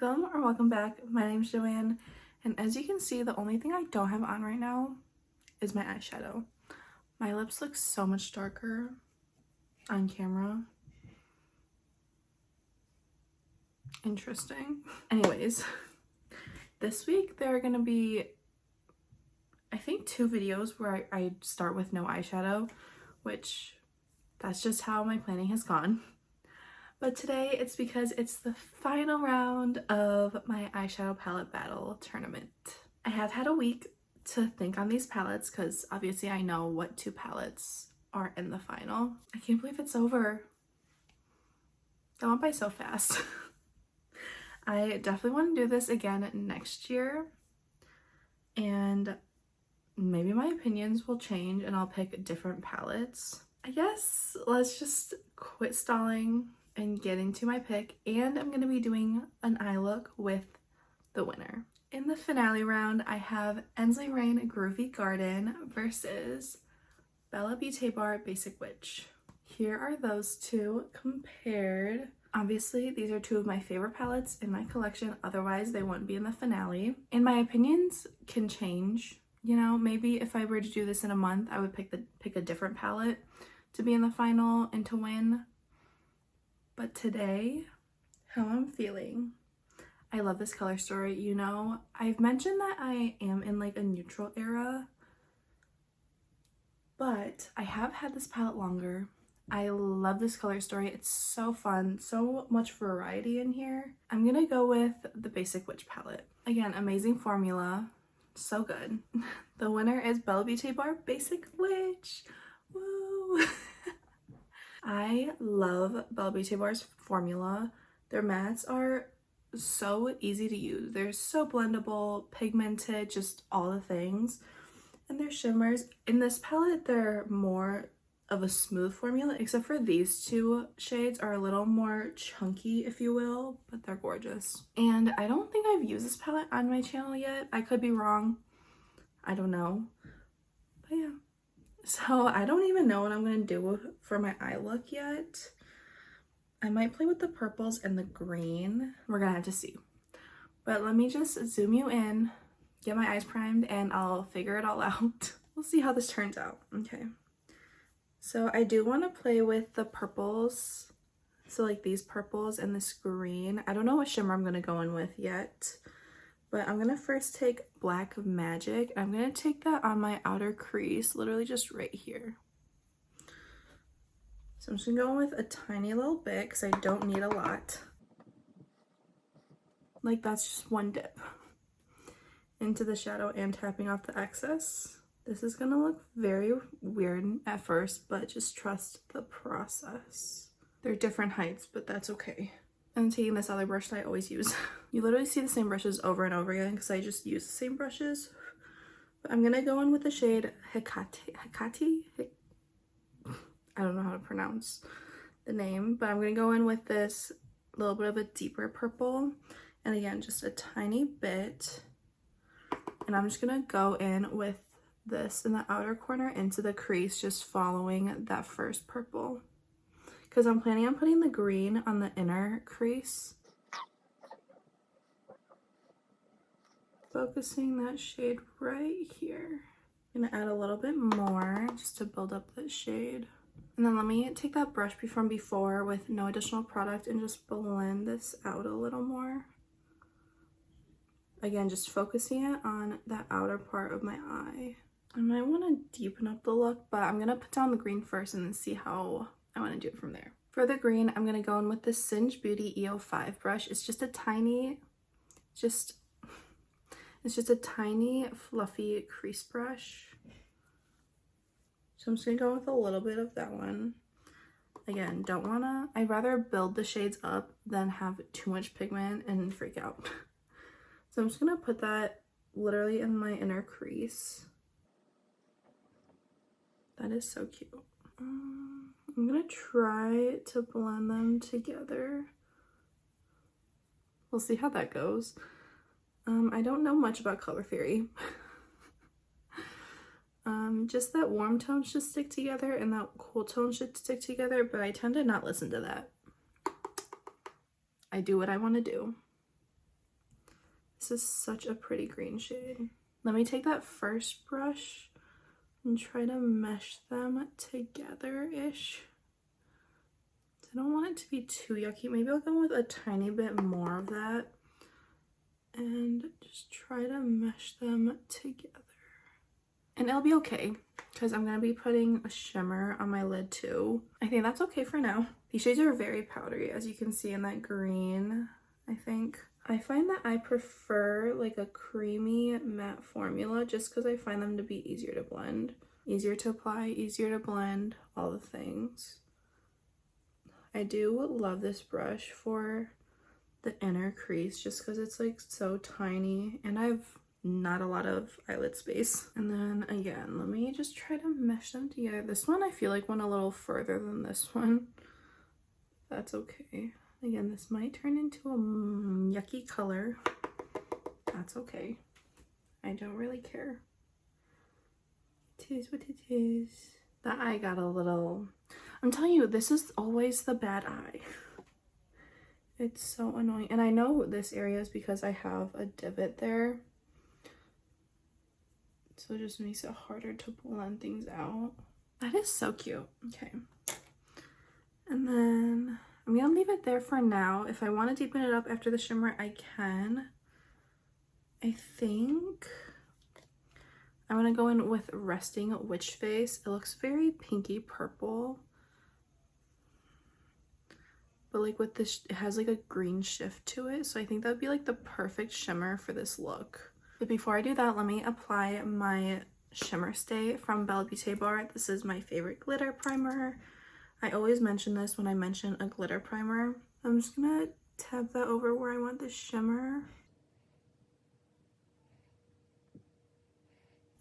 welcome back. My name's Joanne, and as you can see, the only thing I don't have on right now is my eyeshadow. My lips look so much darker on camera. Interesting. Anyways, this week there are gonna be, I think, 2 videos where I start with no eyeshadow, which that's just how my planning has gone. But today it's because it's the final round of my eyeshadow palette battle tournament. I have had a week to think on these palettes because obviously I know what 2 palettes are in the final. I can't believe it's over. That went by so fast. I definitely want to do this again next year, and maybe my opinions will change and I'll pick different palettes. I guess let's just quit stalling and get into my pick, and I'm going to be doing an eye look with the winner. In the finale round, I have Ensley Rain Groovy Garden versus Bella Beauté Bar Basic Witch. Here are those 2 compared. Obviously, these are 2 of my favorite palettes in my collection, otherwise they wouldn't be in the finale. And my opinions can change. You know, maybe if I were to do this in a month, I would pick a different palette to be in the final and to win. But today, how I'm feeling, I love this color story. You know, I've mentioned that I am in like a neutral era, but I have had this palette longer. I love this color story. It's so fun, so much variety in here. I'm gonna go with the Basic Witch palette. Again, amazing formula, so good. The winner is Bella Beauté Bar Basic Witch. Woo! I love Bella Beauté Bar's formula. Their mattes are so easy to use. They're so blendable, pigmented, just all the things. And their shimmers, in this palette, they're more of a smooth formula, except for these 2 shades are a little more chunky, if you will, but they're gorgeous. And I don't think I've used this palette on my channel yet. I could be wrong. I don't know. But yeah. So I don't even know what I'm going to do for my eye look yet. I might play with the purples and the green. We're going to have to see. But let me just zoom you in, get my eyes primed, and I'll figure it all out. We'll see how this turns out. Okay. So I do want to play with the purples. So like these purples and this green. I don't know what shimmer I'm going to go in with yet. But I'm going to first take Black Magic. I'm going to take that on my outer crease, literally just right here. So I'm just going to go in with a tiny little bit because I don't need a lot. Like that's just one dip into the shadow and tapping off the excess. This is going to look very weird at first, but just trust the process. They're different heights, but that's okay. I'm taking this other brush that I always use. You literally see the same brushes over and over again because I just use the same brushes. But I'm gonna go in with the shade Hecate. I don't know how to pronounce the name, but I'm gonna go in with this little bit of a deeper purple. And again, just a tiny bit. And I'm just gonna go in with this in the outer corner into the crease, just following that first purple. Because I'm planning on putting the green on the inner crease. Focusing that shade right here. I'm gonna add a little bit more just to build up that shade. And then let me take that brush from before with no additional product and just blend this out a little more. Again, just focusing it on that outer part of my eye. I might want to deepen up the look, but I'm gonna put down the green first and then see how I want to do it from there. For the green, I'm going to go in with the Singe Beauty EO5 brush. It's just a tiny, it's just a tiny fluffy crease brush. So I'm just going to go with a little bit of that one. Again, I'd rather build the shades up than have too much pigment and freak out. So I'm just going to put that literally in my inner crease. That is so cute. I'm gonna try to blend them together. We'll see how that goes. I don't know much about color theory. Just that warm tone should stick together and that cool tone should stick together, but I tend to not listen to that. I do what I want to do. This is such a pretty green shade. Let me take that first brush and try to mesh them together-ish. I don't want it to be too yucky. Maybe I'll go with a tiny bit more of that and just try to mesh them together. And it'll be okay because I'm going to be putting a shimmer on my lid too. I think that's okay for now. These shades are very powdery, as you can see in that green, I think. I find that I prefer like a creamy matte formula just because I find them to be easier to blend. Easier to apply, easier to blend, all the things. I do love this brush for the inner crease just because it's like so tiny and I have not a lot of eyelid space. And then again, let me just try to mesh them together. This one I feel like went a little further than this one. That's okay. Again, this might turn into a yucky color. That's okay. I don't really care. It is what it is. That eye got a little... I'm telling you, this is always the bad eye. It's so annoying. And I know this area is because I have a divot there. So it just makes it harder to blend things out. That is so cute. Okay. And then I'm gonna leave it there for now. If I want to deepen it up after the shimmer, I can. I think I'm gonna go in with Resting Witch Face. It looks very pinky purple. But like with this, it has like a green shift to it. So I think that would be like the perfect shimmer for this look. But before I do that, let me apply my shimmer stay from Belle Beauté Bar. This is my favorite glitter primer. I always mention this when I mention a glitter primer. I'm just gonna tap that over where I want the shimmer.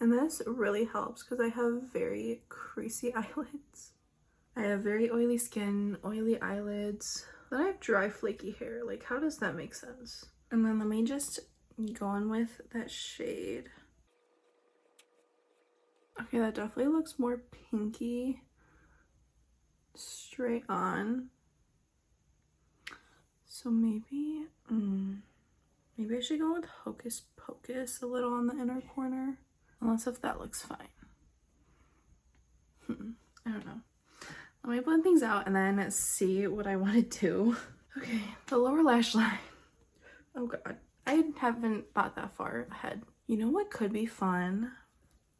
And this really helps because I have very creasy eyelids. I have very oily skin, oily eyelids. Then I have dry, flaky hair. Like, how does that make sense? And then let me just go in with that shade. Okay, that definitely looks more pinky. Straight on. So maybe, maybe I should go with Hocus Pocus a little on the inner corner. Unless if that looks fine. I don't know. Let me blend things out and then see what I want to do. Okay, the lower lash line. Oh god, I haven't thought that far ahead. You know what could be fun?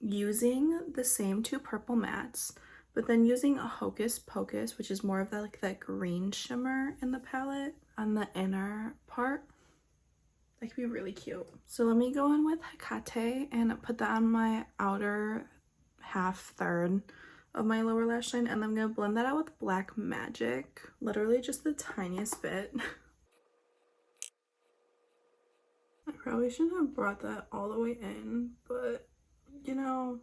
Using the same two purple mattes, but then using a Hocus Pocus, which is more of that, like that green shimmer in the palette on the inner part. That could be really cute. So let me go in with Hecate and put that on my outer half third of my lower lash line, and I'm gonna blend that out with Black Magic, literally just the tiniest bit. I probably shouldn't have brought that all the way in, but you know,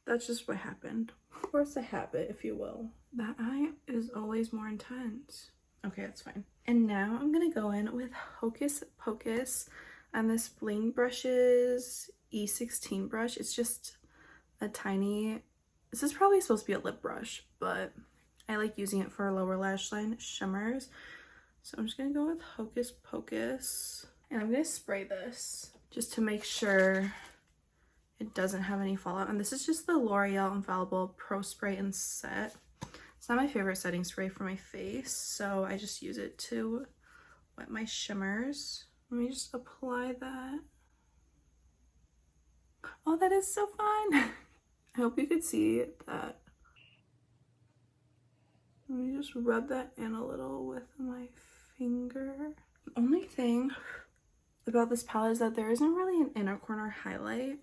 that's just what happened. Force a habit, if you will. That eye is always more intense. Okay, that's fine. And now I'm gonna go in with Hocus Pocus and this Bling Brushes E16 brush. It's just a tiny, this is probably supposed to be a lip brush, but I like using it for lower lash line shimmers. So I'm just gonna go with Hocus Pocus and I'm gonna spray this just to make sure it doesn't have any fallout. And this is just the L'Oreal Infallible Pro Spray and Set. It's not my favorite setting spray for my face, so I just use it to wet my shimmers. Let me just apply that. Oh, that is so fun. I hope you could see that. Let me just rub that in a little with my finger. The only thing about this palette is that there isn't really an inner corner highlight.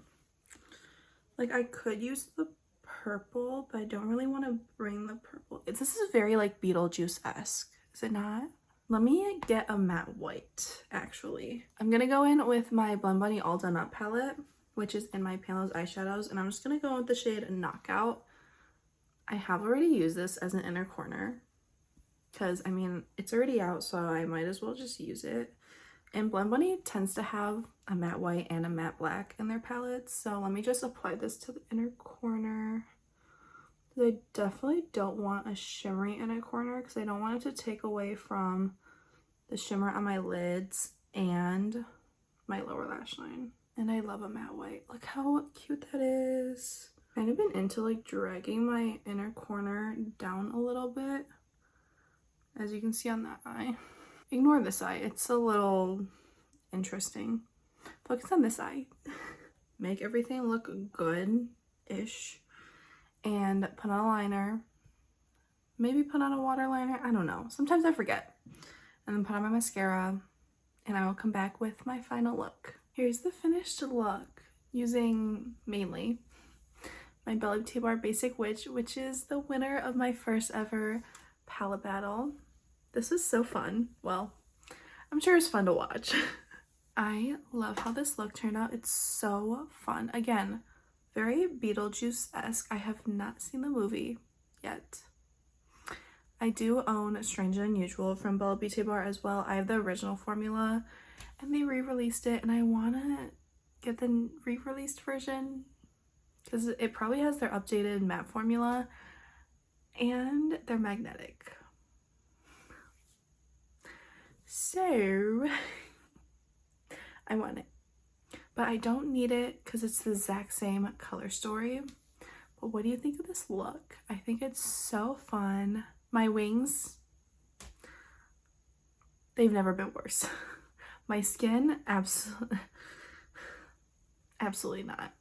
Like, I could use the purple, but I don't really want to bring the purple. This is very like Beetlejuice-esque, is it not? Let me get a matte white, actually. I'm gonna go in with my Blend Bunny All Done Up palette, which is in my Palos eyeshadows, and I'm just gonna go with the shade Knockout. I have already used this as an inner corner because, I mean, it's already out, so I might as well just use it. And Blend Bunny tends to have a matte white and a matte black in their palettes, so let me just apply this to the inner corner. I definitely don't want a shimmery inner corner because I don't want it to take away from the shimmer on my lids and my lower lash line. And I love a matte white. Look how cute that is. Kind of been into like dragging my inner corner down a little bit, as you can see on that eye. Ignore this eye, it's a little interesting. Focus on this eye. Make everything look good-ish. And put on a liner. Maybe put on a water liner, I don't know. Sometimes I forget. And then put on my mascara, and I will come back with my final look. Here's the finished look using mainly my Bella Beauty Bar Basic Witch, which is the winner of my first ever palette battle. This was so fun. Well, I'm sure it's fun to watch. I love how this look turned out. It's so fun. Again, very Beetlejuice-esque. I have not seen the movie yet. I do own Strange and Unusual from Bella Beauty Bar as well. I have the original formula and they re-released it, and I want to get the re-released version because it probably has their updated matte formula and they're magnetic. So I want it, but I don't need it because it's the exact same color story. But what do you think of this look? I think it's so fun. My wings, they've never been worse. My skin, absolutely not.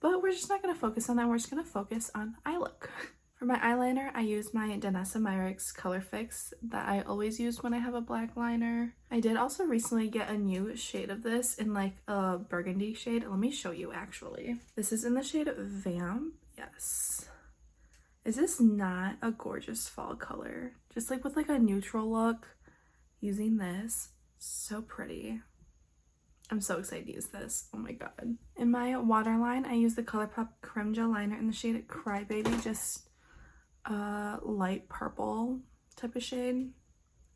But we're just not going to focus on that. We're just going to focus on eye look. For my eyeliner, I use my Danessa Myricks Color Fix that I always use when I have a black liner. I did also recently get a new shade of this in like a burgundy shade. Let me show you actually. This is in the shade Vamp. Yes. Is this not a gorgeous fall color? Just like with like a neutral look using this. So pretty. I'm so excited to use this. Oh my god. In my waterline, I use the ColourPop Creme Gel Liner in the shade Crybaby. Just a light purple type of shade.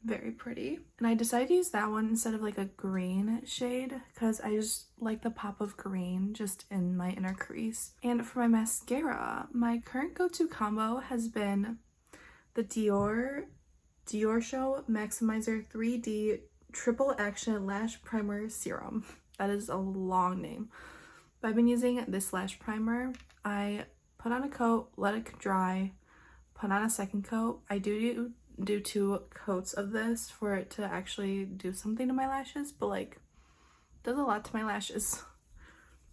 Very pretty. And I decided to use that one instead of like a green shade because I just like the pop of green just in my inner crease. And for my mascara, my current go-to combo has been the Dior Show Maximizer 3D Triple Action Lash Primer Serum. That is a long name. But I've been using this lash primer. I put on a coat, let it dry, put on a second coat. I do 2 coats of this for it to actually do something to my lashes, but like does a lot to my lashes.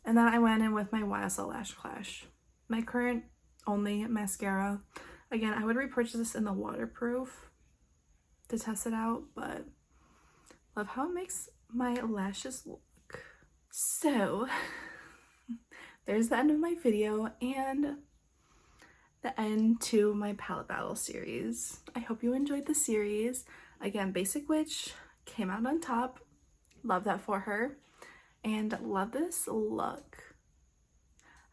And then I went in with my YSL Lash Clash, my current only mascara. Again, I would repurchase this in the waterproof to test it out, but love how it makes my lashes look. So there's the end of my video and the end to my palette battle series. I hope you enjoyed the series. Again, Basic Witch came out on top. Love that for her. And love this look.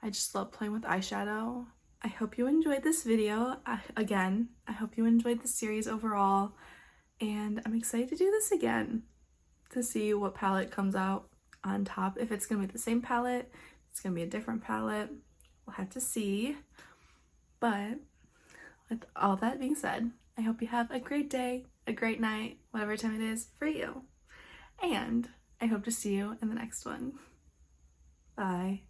I just love playing with eyeshadow. I hope you enjoyed this video. Again, I hope you enjoyed the series overall. And I'm excited to do this again to see what palette comes out on top. If it's gonna be the same palette, it's gonna be a different palette. We'll have to see. But with all that being said, I hope you have a great day, a great night, whatever time it is for you. And I hope to see you in the next one. Bye.